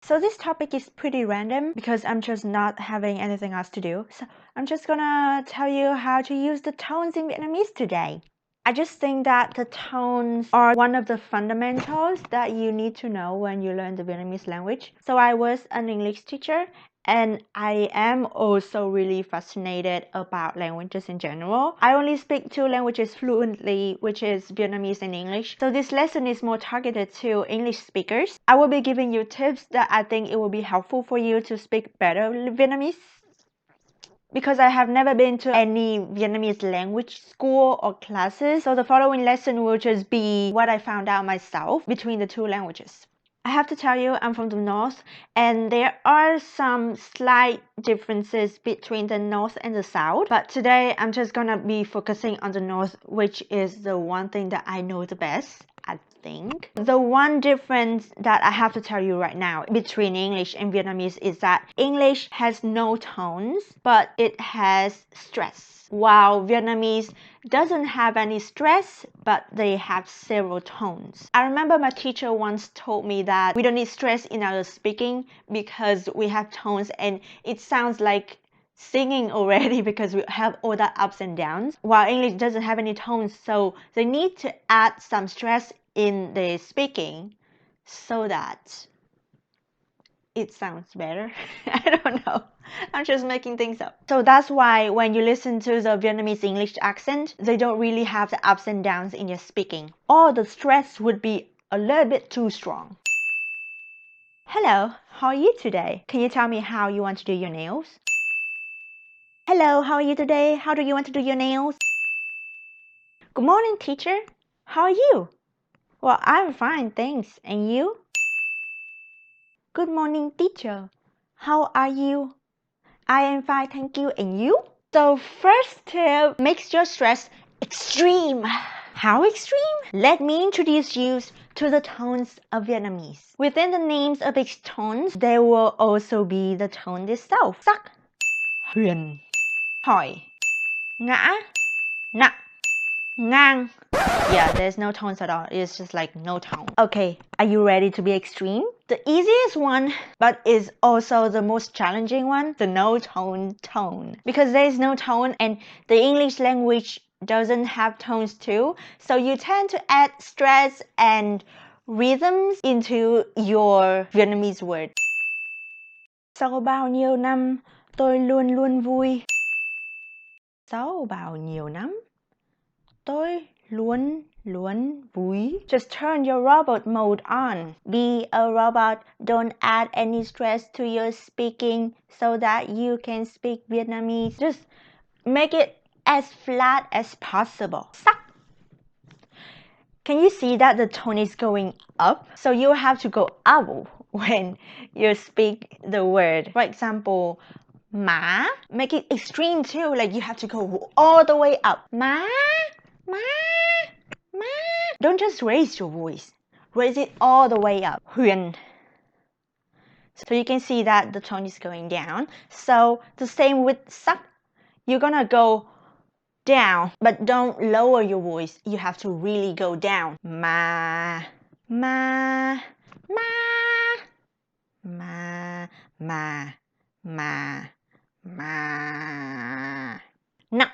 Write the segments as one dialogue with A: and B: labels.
A: So this topic is pretty random because I'm just not having anything else to do. So I'm just gonna tell you how to use the tones in Vietnamese today. I just think that the tones are one of the fundamentals that you need to know when you learn the Vietnamese language. So I was an English teacher and I am also really fascinated about languages in general. I only speak two languages fluently, which is Vietnamese and English. So this lesson is more targeted to English speakers. I will be giving you tips that I think it will be helpful for you to speak better Vietnamese. Because I have never been to any Vietnamese language school or classes, so the following lesson will just be what I found out myself between the two languages. I have to tell you, I'm from the north, and there are some slight differences between the north and the south. But today, I'm just gonna be focusing on the north, which is the one thing that I know the best, I think. The one difference that I have to tell you right now between English and Vietnamese is that English has no tones, but it has stress, while Vietnamese doesn't have any stress, but they have several tones. I remember my teacher once told me that we don't need stress in our speaking because we have tones and it sounds like singing already because we have all the ups and downs, while English doesn't have any tones, so they need to add some stress in the speaking so that it sounds better. I don't know. I'm just making things up. So that's why when you listen to the Vietnamese English accent, they don't really have the ups and downs in your speaking. Or the stress would be a little bit too strong. Hello, how are you today? Can you tell me how you want to do your nails? Hello, how are you today? How do you want to do your nails? Good morning, teacher. How are you? Well, I'm fine, thanks. And you? Good morning, teacher. How are you? I am fine, thank you. And you? So first tip makes your stress extreme. How extreme? Let me introduce you to the tones of Vietnamese. Within the names of each tones, there will also be the tone itself. Sắc, huyền, hỏi, ngã, nặng, ngang. Yeah, there's no tones at all. It's just like no tone. Okay, are you ready to be extreme? The easiest one, but is also the most challenging one, the no tone tone. Because there is no tone and the English language doesn't have tones too, so you tend to add stress and rhythms into your Vietnamese word. Sau bao nhiêu năm, tôi luôn luôn vui. Sau bao nhiêu năm, tôi luôn luôn vui. Just turn your robot mode on. Be a robot. Don't add any stress to your speaking so that you can speak Vietnamese. Just make it as flat as possible. Sắc. Can you see that the tone is going up? So you have to go up when you speak the word. For example, má. Make it extreme too. Like you have to go all the way up. Má. Má. Ma. Don't just raise your voice. Raise it all the way up. Huyền. So you can see that the tone is going down. So the same with sắc. You're gonna go down, but don't lower your voice. You have to really go down. Ma. Ma. Ma. Ma. Ma. Ma. Ma. Nặng.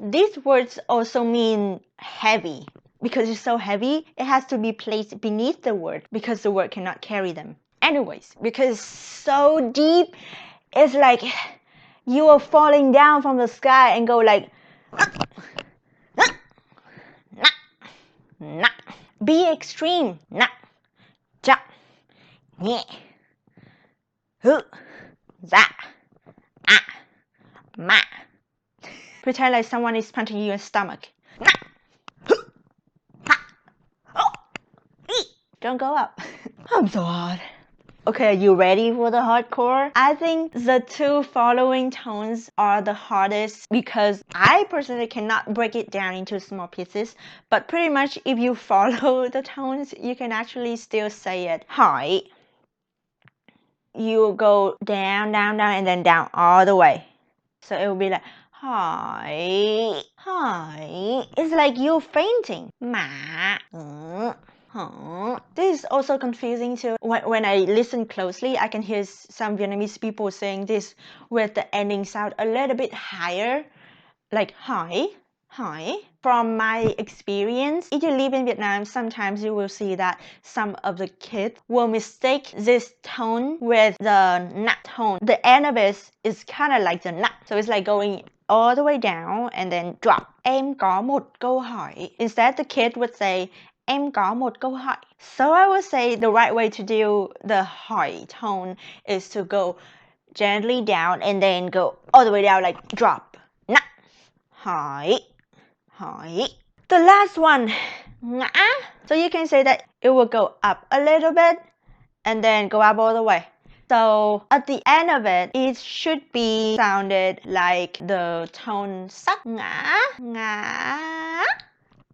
A: These words also mean heavy. Because it's so heavy, it has to be placed beneath the word because the word cannot carry them. Anyways, because it's so deep, it's like you are falling down from the sky and go like be extreme. Cha, nhẹ, hư, dạ, ma. Pretend like someone is punching you in your stomach. Don't go up. I'm so hot. Okay, are you ready for the hardcore? I think the two following tones are the hardest because I personally cannot break it down into small pieces. But pretty much if you follow the tones, you can actually still say it. Hỏi. You go down, down, down, and then down all the way. So it will be like hỏi, hỏi. It's like you're fainting. Mã. Huh. This is also confusing too. When I listen closely, I can hear some Vietnamese people saying this with the ending sound a little bit higher, like hỏi, hỏi. From my experience, if you live in Vietnam, sometimes you will see that some of the kids will mistake this tone with the nut tone. The end of it is kind of like the nut, so it's like going all the way down and then drop. Em có một câu hỏi. Instead, the kid would say, em có một câu hỏi. So I would say the right way to do the hỏi tone is to go gently down and then go all the way down, like drop. Nặng. Hỏi. Hỏi. The last one, ngã. So you can say that it will go up a little bit and then go up all the way. So at the end of it, it should be sounded like the tone sắc. Ngã. Ngã.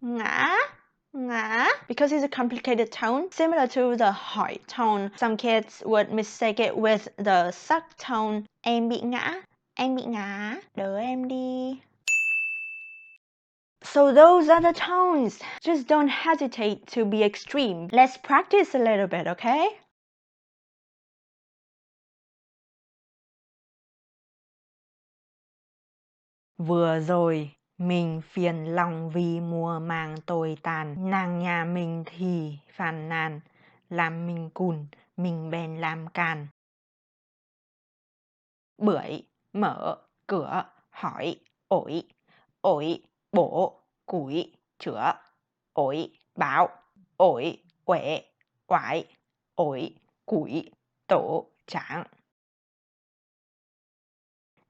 A: Ngã. Ngã. Because it's a complicated tone, similar to the hỏi tone. Some kids would mistake it with the sắc tone. Em bị ngã. Em bị ngã. Đỡ em đi. So those are the tones. Just don't hesitate to be extreme. Let's practice a little bit, okay? Vừa rồi, mình phiền lòng vì mùa màng tồi tàn. Nàng nhà mình thì phàn nàn, làm mình cùn, mình bèn làm càn. Bưởi, mở, cửa, hỏi, ổi, ổi, bổ, củi, chữa, ổi, báo, ổi, uể, oải, ổi, củi, tổ, tráng.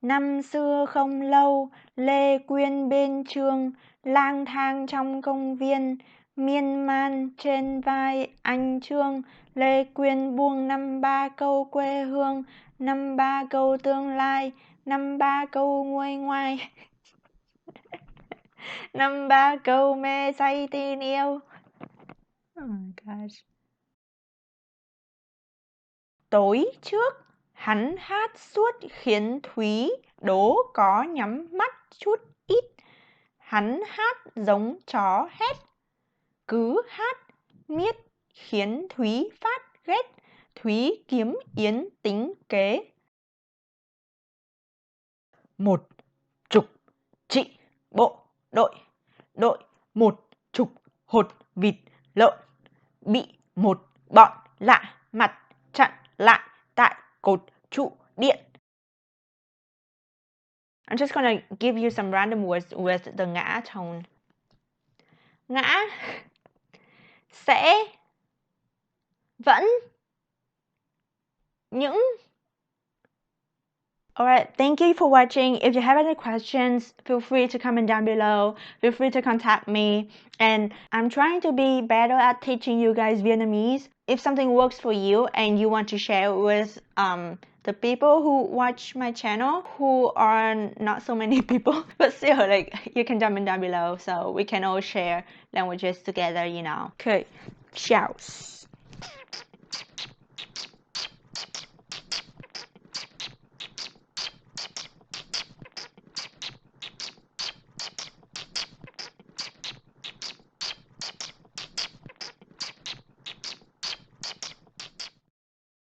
A: Năm xưa không lâu, Lê Quyên bên Trương, lang thang trong công viên, miên man trên vai anh Trương. Lê Quyên buông 5-3 câu quê hương, 5-3 câu tương lai, 5-3 câu nguôi ngoai, 5-3 câu mê say tin yêu. Oh my gosh. Tối trước, hắn hát suốt khiến Thúy đố có nhắm mắt chút ít. Hắn hát giống chó hét, cứ hát miết khiến Thúy phát ghét. Thúy kiếm Yến tính kế. 10 trị bộ đội, đội 10 hột vịt lợn, bị một bọn lạ mặt chặn lại tại cột trụ điện. I'm just gonna give you some random words with the ngã tone. Ngã, sẽ, vẫn, những. Alright, thank you for watching. If you have any questions, feel free to comment down below. Feel free to contact me. And I'm trying to be better at teaching you guys Vietnamese. If something works for you and you want to share it with the people who watch my channel, who are not so many people, but still, like, you can comment down below so we can all share languages together, you know. Okay, ciao.